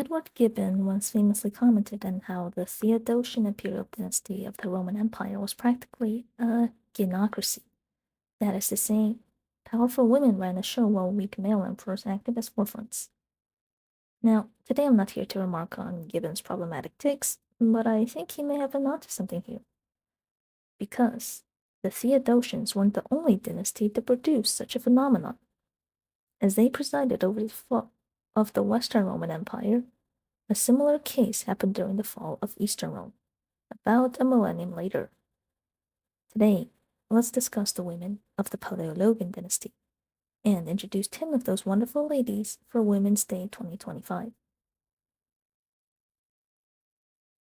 Edward Gibbon once famously commented on how the Theodosian imperial dynasty of the Roman Empire was practically a gynocracy. That is to say, powerful women ran the show while weak male emperors acted as forefronts. Now, today I'm not here to remark on Gibbon's problematic takes, but I think he may have been onto something here. Because the Theodosians weren't the only dynasty to produce such a phenomenon. As they presided over the fall of the Western Roman Empire, a similar case happened during the fall of Eastern Rome, about a millennium later. Today, let's discuss the women of the Palaiologan dynasty, and introduce 10 of those wonderful ladies for Women's Day 2025.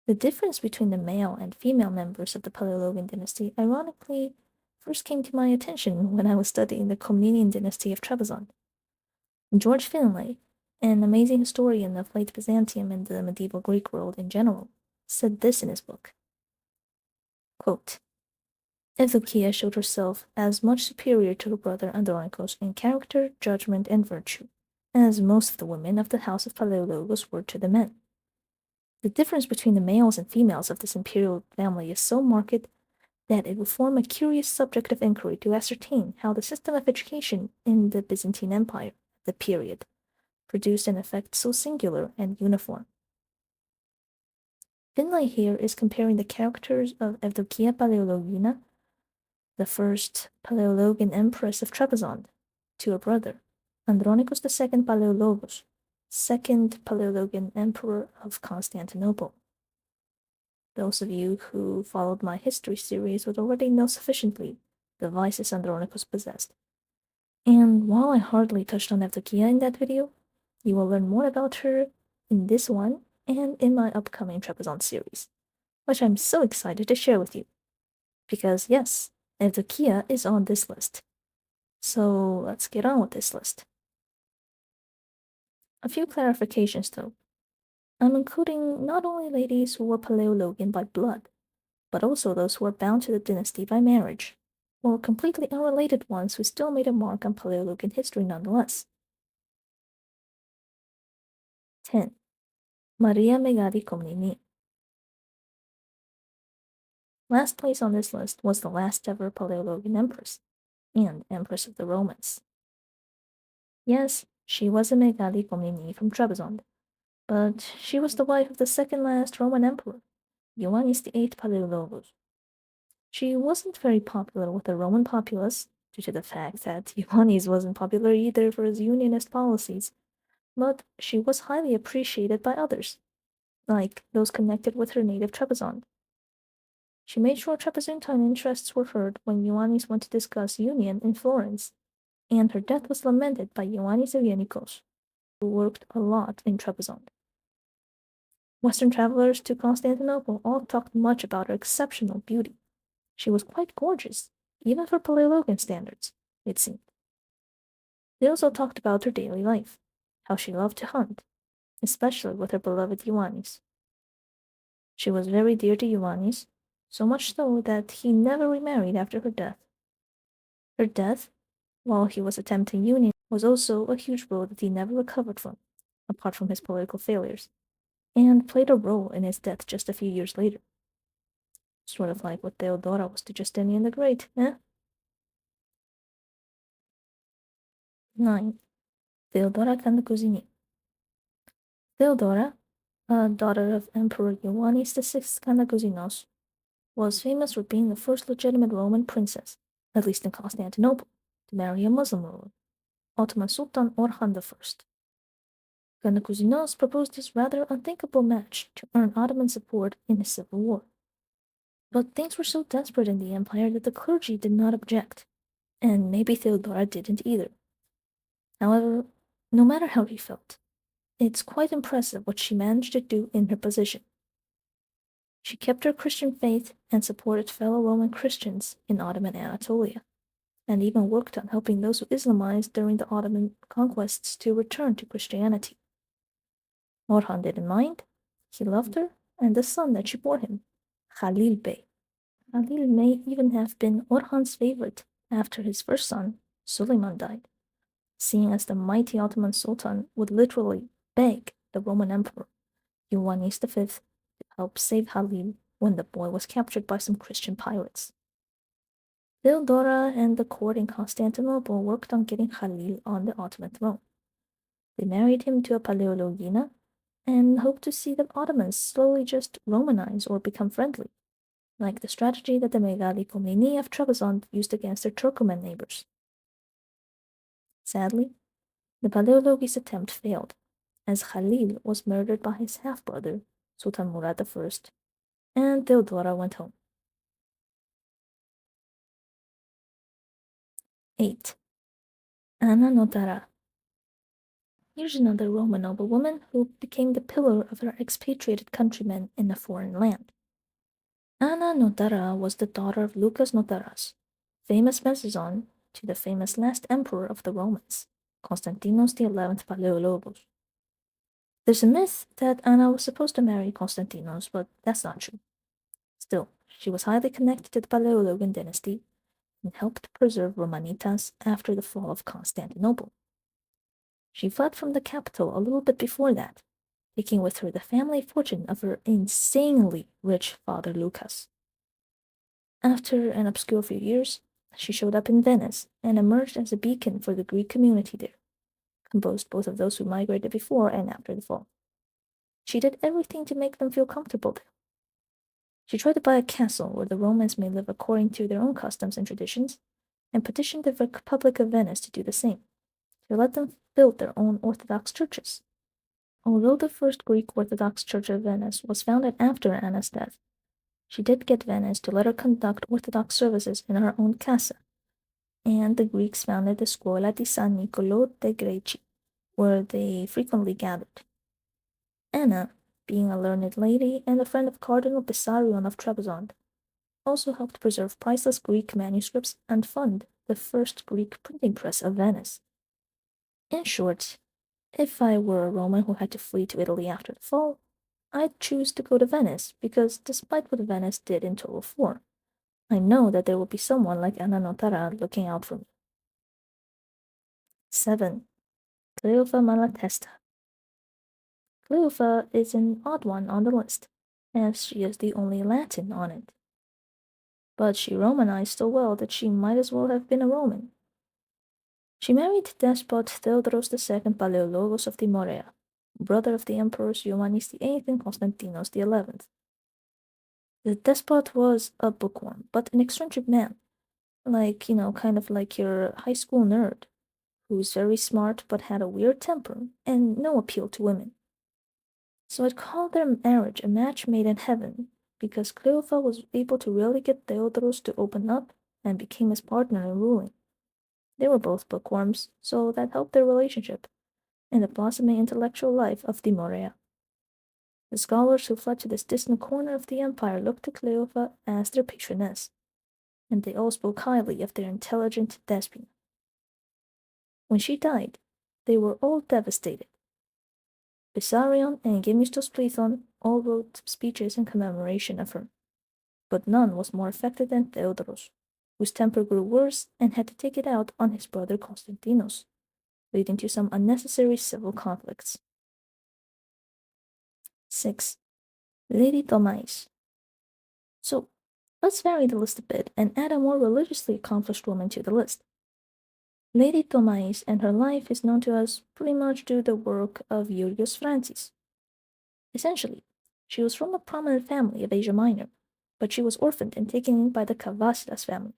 The difference between the male and female members of the Palaiologan dynasty ironically first came to my attention when I was studying the Komnene dynasty of Trebizond. George Finlay, an amazing historian of late Byzantium and the medieval Greek world in general, said this in his book. Quote, Eudokia showed herself as much superior to her brother Andronicus in character, judgment, and virtue, as most of the women of the house of Palaiologos were to the men. The difference between the males and females of this imperial family is so marked that it would form a curious subject of inquiry to ascertain how the system of education in the Byzantine Empire, the period, produced an effect so singular and uniform. Finlay here is comparing the characters of Eudokia Palaiologina, the first Palaiologan empress of Trebizond, to her brother, Andronicus II Palaiologos, second Palaiologan emperor of Constantinople. Those of you who followed my history series would already know sufficiently the vices Andronicus possessed. And while I hardly touched on Eudokia in that video, you will learn more about her in this one and in my upcoming Trebizond series, which I'm so excited to share with you. Because yes, Eudokia is on this list. So let's get on with this list. A few clarifications though. I'm including not only ladies who were Palaiologan by blood, but also those who were bound to the dynasty by marriage, or completely unrelated ones who still made a mark on Palaiologan history nonetheless. 10. Maria Megale Komnene. Last place on this list was the last ever Palaiologan empress, and empress of the Romans. Yes, she was a Megale Komnene from Trebizond, but she was the wife of the second last Roman emperor, Ioannis VIII Palaiologos. She wasn't very popular with the Roman populace, due to the fact that Ioannis wasn't popular either for his unionist policies, but she was highly appreciated by others, like those connected with her native Trebizond. She made sure Trebizontine interests were heard when Ioannis went to discuss union in Florence, and her death was lamented by Ioannis Eugenikus, who worked a lot in Trebizond. Western travelers to Constantinople all talked much about her exceptional beauty. She was quite gorgeous, even for Palaiologan standards, it seemed. They also talked about her daily life, how she loved to hunt, especially with her beloved Ioannis. She was very dear to Ioannis, so much so that he never remarried after her death. Her death, while he was attempting union, was also a huge blow that he never recovered from, apart from his political failures, and played a role in his death just a few years later. Sort of like what Theodora was to Justinian the Great, eh? 9. Theodora Kantakouzene. Theodora, a daughter of Emperor Ioannis VI Kantakouzenos, was famous for being the first legitimate Roman princess, at least in Constantinople, to marry a Muslim ruler, Ottoman Sultan Orhan I. Kantakouzenos proposed this rather unthinkable match to earn Ottoman support in the civil war. But things were so desperate in the empire that the clergy did not object, and maybe Theodora didn't either. However, no matter how she felt, it's quite impressive what she managed to do in her position. She kept her Christian faith and supported fellow Roman Christians in Ottoman Anatolia, and even worked on helping those who Islamized during the Ottoman conquests to return to Christianity. Orhan didn't mind. He loved her and the son that she bore him, Khalil Bey. Khalil may even have been Orhan's favorite after his first son, Suleiman, died, seeing as the mighty Ottoman Sultan would literally beg the Roman Emperor, Ioannis V, to help save Halil when the boy was captured by some Christian pirates. Theodora and the court in Constantinople worked on getting Halil on the Ottoman throne. They married him to a Palaiologina and hoped to see the Ottomans slowly just Romanize or become friendly, like the strategy that the Megale Komnene of Trebizond used against their Turkoman neighbors. Sadly, the Palaiologis' attempt failed, as Halil was murdered by his half-brother, Sultan Murad I, and Theodora went home. 8. Anna Notara. Here's another Roman noblewoman who became the pillar of her expatriated countrymen in a foreign land. Anna Notara was the daughter of Lucas Notaras, famous Mesezon to the famous last emperor of the Romans, Constantinos XI Palaiologos. There's a myth that Anna was supposed to marry Constantinos, but that's not true. Still, she was highly connected to the Palaiologan dynasty and helped preserve Romanitas after the fall of Constantinople. She fled from the capital a little bit before that, taking with her the family fortune of her insanely rich father Lucas. After an obscure few years, she showed up in Venice and emerged as a beacon for the Greek community there, composed both of those who migrated before and after the fall. She did everything to make them feel comfortable there. She tried to buy a castle where the Romans may live according to their own customs and traditions, and petitioned the Republic of Venice to do the same, to let them build their own Orthodox churches. Although the first Greek Orthodox Church of Venice was founded after Anna's death, she did get Venice to let her conduct Orthodox services in her own casa, and the Greeks founded the Scuola di San Niccolò de' Greci, where they frequently gathered. Anna, being a learned lady and a friend of Cardinal Bessarion of Trebizond, also helped preserve priceless Greek manuscripts and fund the first Greek printing press of Venice. In short, if I were a Roman who had to flee to Italy after the fall, I'd choose to go to Venice because despite what Venice did in total war, I know that there will be someone like Anna Notara looking out for me. 7. Cleofa Malatesta. Cleofa is an odd one on the list, as she is the only Latin on it. But she Romanized so well that she might as well have been a Roman. She married despot Theodoros II Palaiologos of Timorea, brother of the emperors Ioannis VIII and Constantinos XI. The despot was a bookworm, but an eccentric man, kind of like your high school nerd, who's very smart but had a weird temper and no appeal to women. So I'd call their marriage a match made in heaven, because Cleofa was able to really get Theodoros to open up and became his partner in ruling. They were both bookworms, so that helped their relationship and the blossoming intellectual life of Timorea. The scholars who fled to this distant corner of the empire looked to Cleofa as their patroness, and they all spoke highly of their intelligent Despina. When she died, they were all devastated. Bessarion and Gemistos Plethon all wrote speeches in commemoration of her, but none was more affected than Theodoros, whose temper grew worse and had to take it out on his brother Constantinos, leading to some unnecessary civil conflicts. 6. Lady Thomais. So, let's vary the list a bit and add a more religiously accomplished woman to the list. Lady Thomais and her life is known to us pretty much due to the work of Iulius Francis. Essentially, she was from a prominent family of Asia Minor, but she was orphaned and taken in by the Kavasilas family,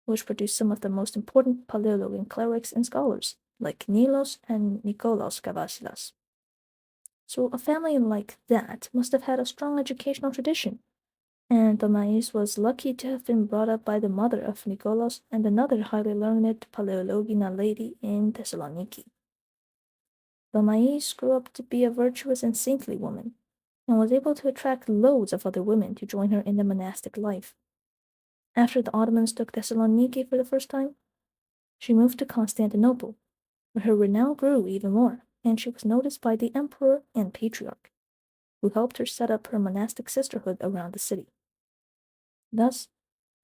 which produced some of the most important Palaiologan clerics and scholars, like Nilos and Nikolaos Kavasilas. So a family like that must have had a strong educational tradition, and Thomais was lucky to have been brought up by the mother of Nikolaos and another highly learned Palaiologina lady in Thessaloniki. Thomais grew up to be a virtuous and saintly woman, and was able to attract loads of other women to join her in the monastic life. After the Ottomans took Thessaloniki for the first time, she moved to Constantinople, where her renown grew even more, and she was noticed by the emperor and patriarch, who helped her set up her monastic sisterhood around the city. Thus,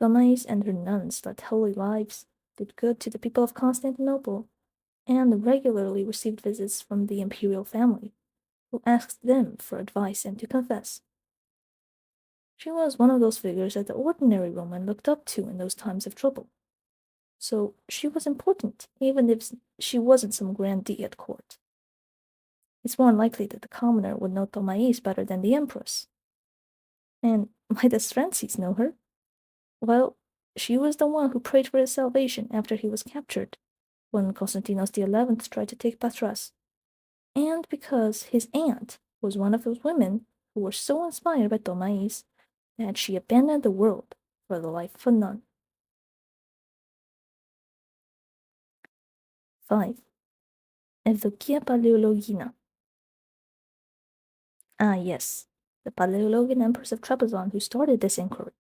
Thomais and her nuns led holy lives, did good to the people of Constantinople, and regularly received visits from the imperial family, who asked them for advice and to confess. She was one of those figures that the ordinary Roman looked up to in those times of trouble. So she was important, even if she wasn't some grandee at court. It's more likely that the commoner would know Thomais better than the empress. And why does Francis know her? Well, she was the one who prayed for his salvation after he was captured, when Constantinos XI tried to take Patras, and because his aunt was one of those women who were so inspired by Thomais that she abandoned the world for the life of a nun. 5. Eudokia Palaiologina. Ah, yes, the Palaiologan Empress of Trebizond who started this inquiry.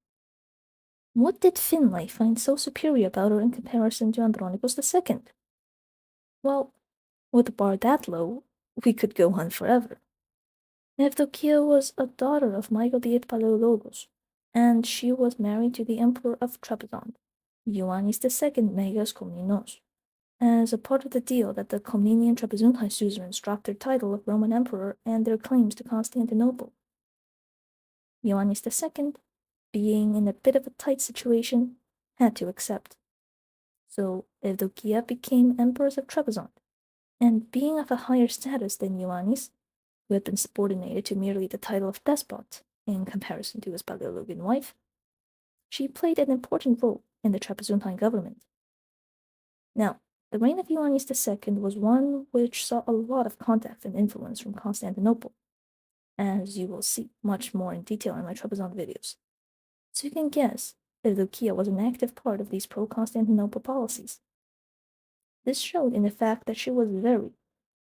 What did Finlay find so superior about her in comparison to Andronicus II? Well, with a bar that low, we could go on forever. Eudokia was a daughter of Michael VIII Palaiologos, and she was married to the Emperor of Trebizond, Ioannis II Megas Komnenos, as a part of the deal that the Komnene and Trebizond suzerains dropped their title of Roman Emperor and their claims to Constantinople. Ioannis II, being in a bit of a tight situation, had to accept. So Eudokia became Empress of Trebizond, and being of a higher status than Ioannis, who had been subordinated to merely the title of despot in comparison to his Palaiologan wife, she played an important role in the Trebizondine government. Now, the reign of Ioannis II was one which saw a lot of contact and influence from Constantinople, as you will see much more in detail in my Trebizond videos. So you can guess Eudokia was an active part of these pro-Constantinople policies. This showed in the fact that she was very,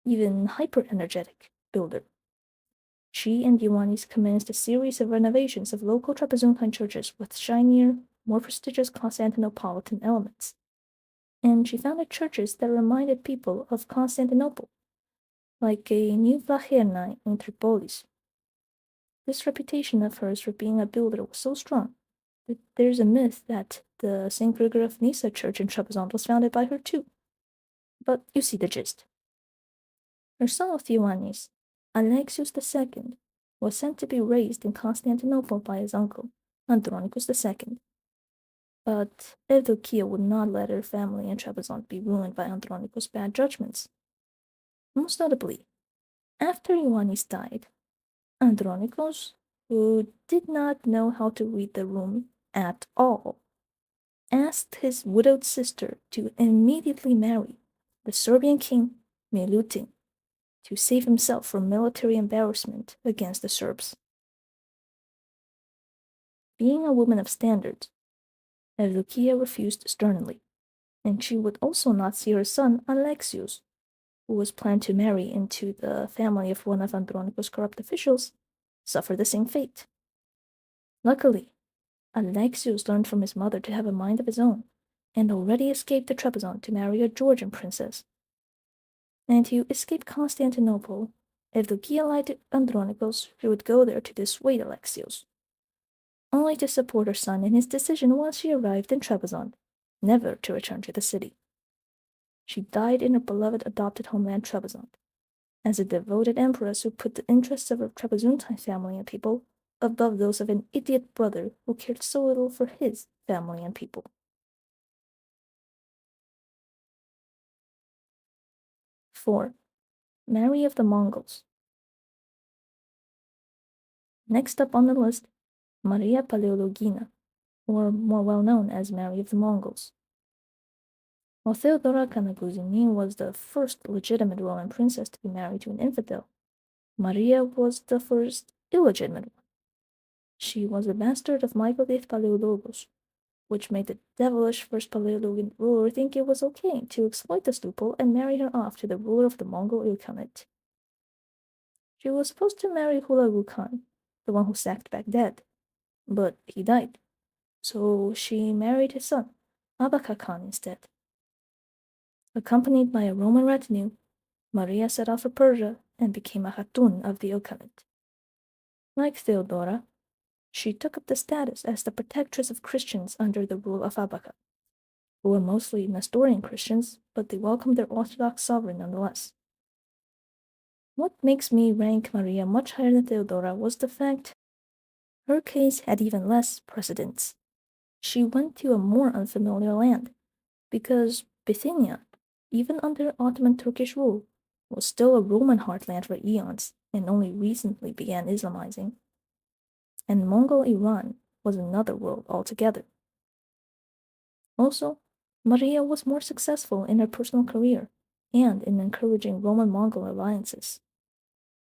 even hyper-energetic, builder. She and Ioannis commenced a series of renovations of local Trebizondine churches with shinier, more prestigious Constantinopolitan elements. And she founded churches that reminded people of Constantinople, like a new Vlacherna in Tripolis. This reputation of hers for being a builder was so strong that there's a myth that the St. Gregor of Nyssa church in Trebizond was founded by her too. But you see the gist. Her son of Ioannis, Alexius II, was sent to be raised in Constantinople by his uncle, Andronicus II. But Eudokia would not let her family in Trebizond be ruined by Andronicus' bad judgments. Most notably, after Ioannis died, Andronicus, who did not know how to read the room at all, asked his widowed sister to immediately marry the Serbian king Milutin to save himself from military embarrassment against the Serbs. Being a woman of standards, Eudokia refused sternly, and she would also not see her son Alexius, who was planned to marry into the family of one of Andronicus' corrupt officials, suffer the same fate. Luckily, Alexius learned from his mother to have a mind of his own, and already escaped to Trebizond to marry a Georgian princess. And to escape Constantinople, Eudokia lied to Andronicus, who would go there to dissuade Alexius, only to support her son in his decision once she arrived in Trebizond, never to return to the city. She died in her beloved adopted homeland Trebizond, as a devoted empress who put the interests of her Trebizondine family and people above those of an idiot brother who cared so little for his family and people. Four, Mary of the Mongols. Next up on the list, Maria Palaiologina, or more well known as Mary of the Mongols. While Theodora Kantakouzene was the first legitimate Roman princess to be married to an infidel, Maria was the first illegitimate one. She was the bastard of Michael VIII Palaiologos, which made the devilish first Palaiologan ruler think it was okay to exploit this loophole and marry her off to the ruler of the Mongol Ilkhanate. She was supposed to marry Hulagu Khan, the one who sacked Baghdad, but he died, so she married his son, Abaka Khan, instead. Accompanied by a Roman retinue, Maria set off for Persia and became a Khatun of the Ilkhanate. Like Theodora, she took up the status as the protectress of Christians under the rule of Abaka, who were mostly Nestorian Christians, but they welcomed their Orthodox sovereign nonetheless. What makes me rank Maria much higher than Theodora was the fact her case had even less precedence. She went to a more unfamiliar land, because Bithynia, even under Ottoman Turkish rule, was still a Roman heartland for eons and only recently began Islamizing. And Mongol Iran was another world altogether. Also, Maria was more successful in her personal career and in encouraging Roman-Mongol alliances.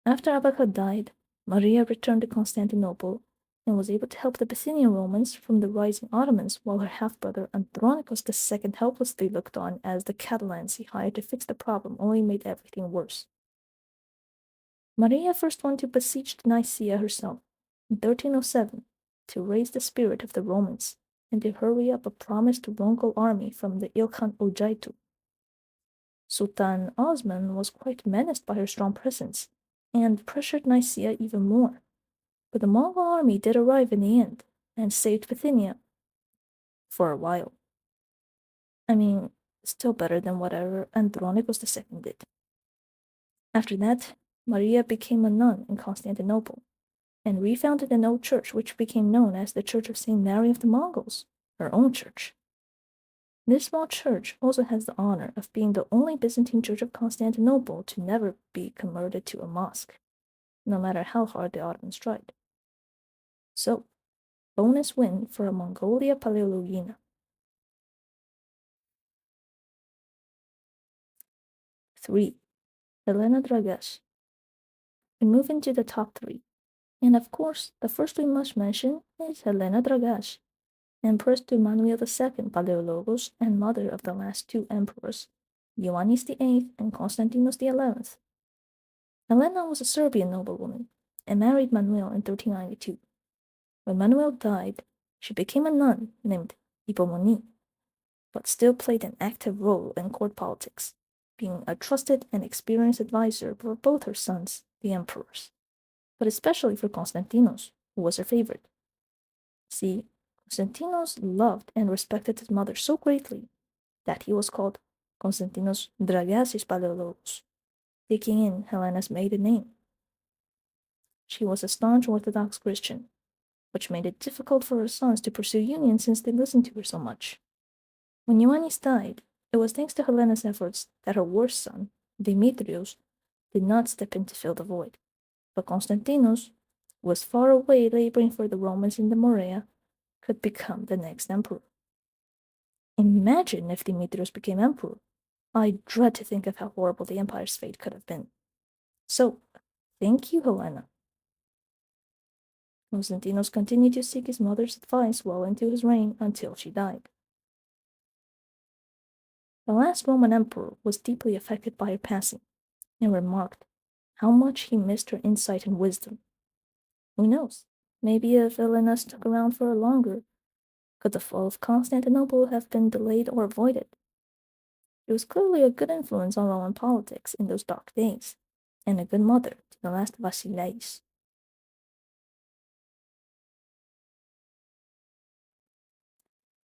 After Abaka died, Maria returned to Constantinople and was able to help the Bithynian Romans from the rising Ottomans, while her half-brother Andronicus II helplessly looked on as the Catalans he hired to fix the problem only made everything worse. Maria first went to besiege Nicaea herself in 1307 to raise the spirit of the Romans and to hurry up a promised Mongol army from the Ilkhan Ujaitu. Sultan Osman was quite menaced by her strong presence and pressured Nicaea even more. But the Mongol army did arrive in the end and saved Bithynia. For a while. I mean, still better than whatever Andronicus II did. After that, Maria became a nun in Constantinople and refounded an old church which became known as the Church of St. Mary of the Mongols, her own church. This small church also has the honor of being the only Byzantine church of Constantinople to never be converted to a mosque, no matter how hard the Ottomans tried. So, bonus win for a Eudokia Palaiologina. 3. Helena Dragaš. We move into the top 3. And of course, the first we must mention is Helena Dragaš, Empress to Manuel II Palaiologos and mother of the last 2 emperors, Ioannis VIII and Constantinos XI. Helena was a Serbian noblewoman and married Manuel in 1392. When Manuel died, she became a nun named Hippomenes, but still played an active role in court politics, being a trusted and experienced advisor for both her sons, the emperors, but especially for Constantinos, who was her favorite. See, Constantinos loved and respected his mother so greatly that he was called Constantinos Dragasis Palaiologos, taking in Helena's maiden name. She was a staunch Orthodox Christian, which made it difficult for her sons to pursue union since they listened to her so much. When Ioannis died, it was thanks to Helena's efforts that her worst son, Demetrius, did not step in to fill the void, but Constantinos, who was far away laboring for the Romans in the Morea, could become the next emperor. Imagine if Demetrius became emperor. I dread to think of how horrible the empire's fate could have been. So, thank you, Helena. Constantinos continued to seek his mother's advice well into his reign until she died. The last Roman emperor was deeply affected by her passing and remarked how much he missed her insight and wisdom. Who knows? Maybe if Helena stuck around for longer, could the fall of Constantinople have been delayed or avoided? She was clearly a good influence on Roman politics in those dark days, and a good mother to the last Basileis.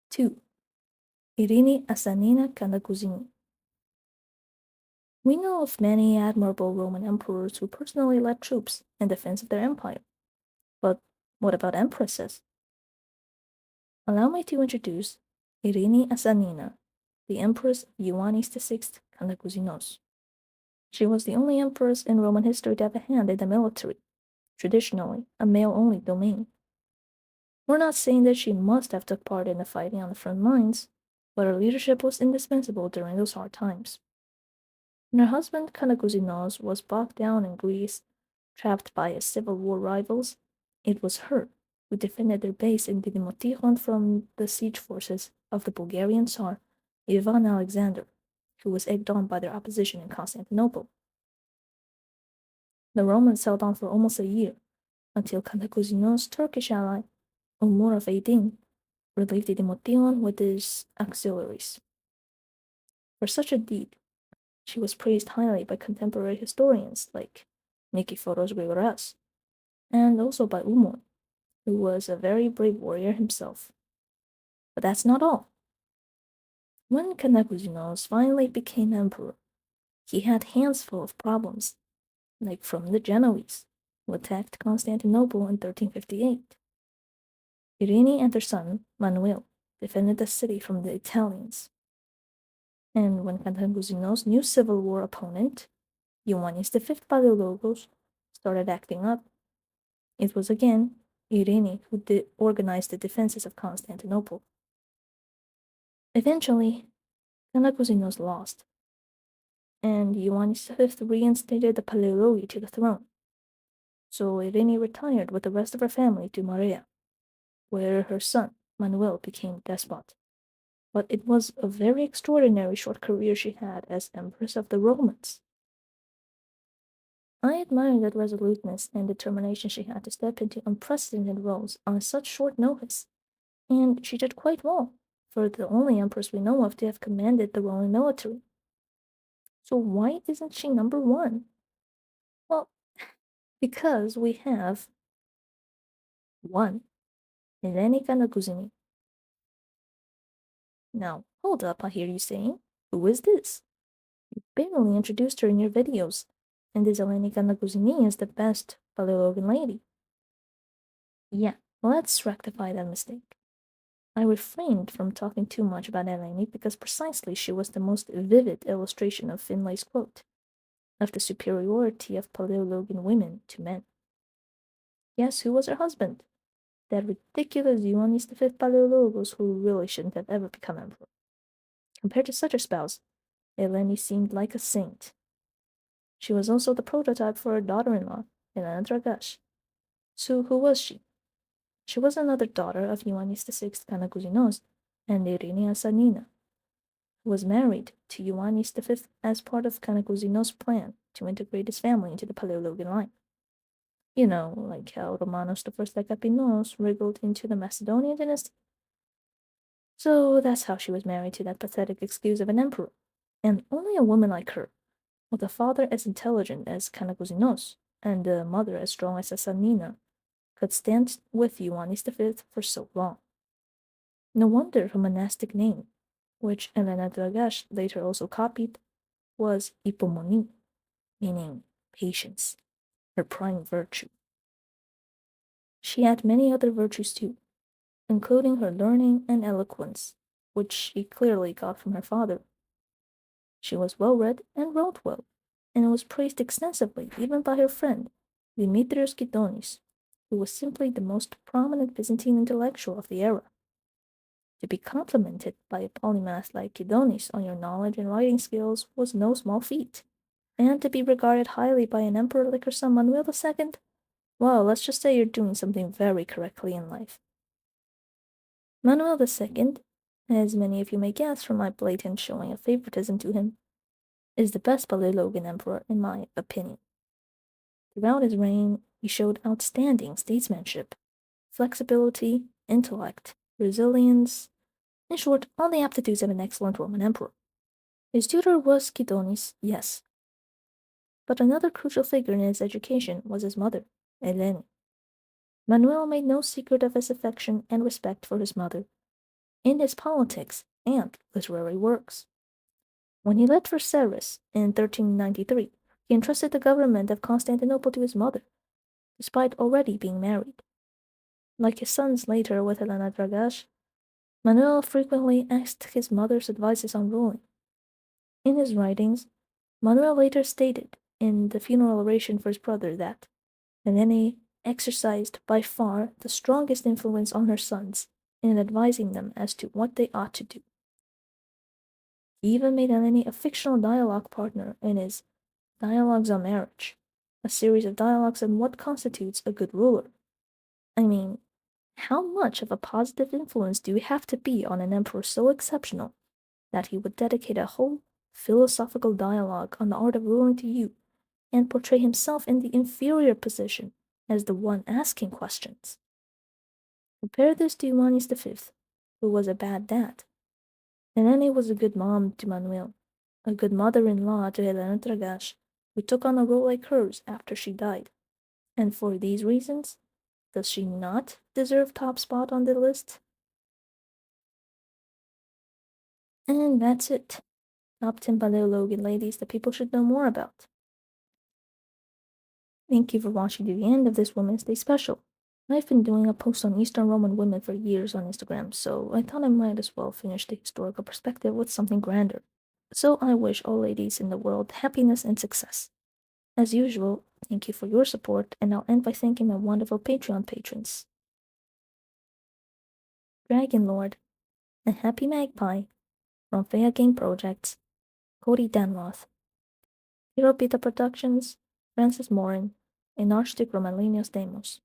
2. Eirene Asanina Kantakouzene. We know of many admirable Roman emperors who personally led troops in defense of their empire. But what about empresses? Allow me to introduce Eirene Asanina, the empress of Ioannis VI Kantakouzenos. She was the only empress in Roman history to have a hand in the military, traditionally a male-only domain. We're not saying that she must have took part in the fighting on the front lines, but her leadership was indispensable during those hard times. When her husband Kantakouzenos was bogged down in Greece, trapped by his civil war rivals, it was her who defended their base in Didymoteichon from the siege forces of the Bulgarian Tsar Ivan Alexander, who was egged on by their opposition in Constantinople. The Romans held on for almost a year, until Kantakouzenos' Turkish ally, Umur of Aydin, relieved Didymoteichon with his auxiliaries. For such a deed, she was praised highly by contemporary historians like Nikiforos Grigoras, and also by Umur, who was a very brave warrior himself. But that's not all. When Kantakouzenos finally became emperor, he had hands full of problems. like from the Genoese, who attacked Constantinople in 1358. Eirene and her son, Manuel, defended the city from the Italians. And when Kantakouzeno's new civil war opponent, Ioannis V Palaiologos, started acting up, it was again Eirene who organized the defenses of Constantinople. Eventually, Kantakouzeno's lost, and Ioannis V reinstated the Palaiologi to the throne. So Eirene retired with the rest of her family to Marea, where her son, Manuel, became despot. But it was a very extraordinary short career she had as Empress of the Romans. I admire that resoluteness and determination she had to step into unprecedented roles on such short notice, and she did quite well, for the only empress we know of to have commanded the Roman military. So why isn't she number one? Well, because we have 1. Helene Kantakouzene. Now, hold up, I hear you saying. Who is this? You barely introduced her in your videos, and this Helena Kantakouzene is the best Palaiologan lady. Yeah, let's rectify that mistake. I refrained from talking too much about Helene because precisely she was the most vivid illustration of Finlay's quote, of the superiority of Palaiologan women to men. Guess who was her husband? That ridiculous Ioannis V Palaiologos who really shouldn't have ever become emperor. Compared to such a spouse, Helene seemed like a saint. She was also the prototype for her daughter-in-law, Helena Dragaš. So who was she? She was another daughter of Ioannis VI Kantakouzenos and Eirene Asanina, who was married to Ioannis V as part of Kantakouzenos' plan to integrate his family into the Palaiologan line. You know, like how Romanos I Agapinos wriggled into the Macedonian dynasty. So that's how she was married to that pathetic excuse of an emperor, and only a woman like her, with a father as intelligent as Kantakouzenos and a mother as strong as Asanina, could stand with Ioannis V for so long. No wonder her monastic name, which Helena Dragaš later also copied, was Hypomone, meaning patience, her prime virtue. She had many other virtues too, including her learning and eloquence, which she clearly got from her father. She was well read and wrote well, and was praised extensively even by her friend, Dimitrios Kydonis, who was simply the most prominent Byzantine intellectual of the era. To be complimented by a polymath like Kydonis on your knowledge and writing skills was no small feat, and to be regarded highly by an emperor like her son Manuel II, well, let's just say you're doing something very correctly in life. Manuel II, as many of you may guess from my blatant showing of favoritism to him, is the best Palaiologan emperor in my opinion. Throughout his reign, he showed outstanding statesmanship, flexibility, intellect, resilience, in short, all the aptitudes of an excellent Roman emperor. His tutor was Kydonis, yes. But another crucial figure in his education was his mother, Helene. Manuel made no secret of his affection and respect for his mother, in his politics and literary works. When he left for Serres in 1393, he entrusted the government of Constantinople to his mother, despite already being married. Like his sons later with Helena Dragaš, Manuel frequently asked his mother's advices on ruling. In his writings, Manuel later stated in the funeral oration for his brother that Helene exercised by far the strongest influence on her sons in advising them as to what they ought to do. He even made Helene a fictional dialogue partner in his Dialogues on Marriage, a series of dialogues on what constitutes a good ruler. I mean, how much of a positive influence do you have to be on an emperor so exceptional that he would dedicate a whole philosophical dialogue on the art of ruling to you and portray himself in the inferior position as the one asking questions? Compare this to Ioannis V, who was a bad dad. Helene was a good mom to Manuel, a good mother-in-law to Helena Dragaš, who took on a role like hers after she died. And for these reasons, does she not deserve top spot on the list? And that's it. Top 10 Palaiologan ladies that people should know more about. Thank you for watching to the end of this Women's Day special. I've been doing a post on Eastern Roman women for years on Instagram, so I thought I might as well finish the historical perspective with something grander. So I wish all ladies in the world happiness and success. As usual, thank you for your support, and I'll end by thanking my wonderful Patreon patrons. Dragon Lord, a Happy Magpie, from Fea Game Projects, Cody Danroth, Hero Productions, Francis Morin, and Archduke Romanius Demos.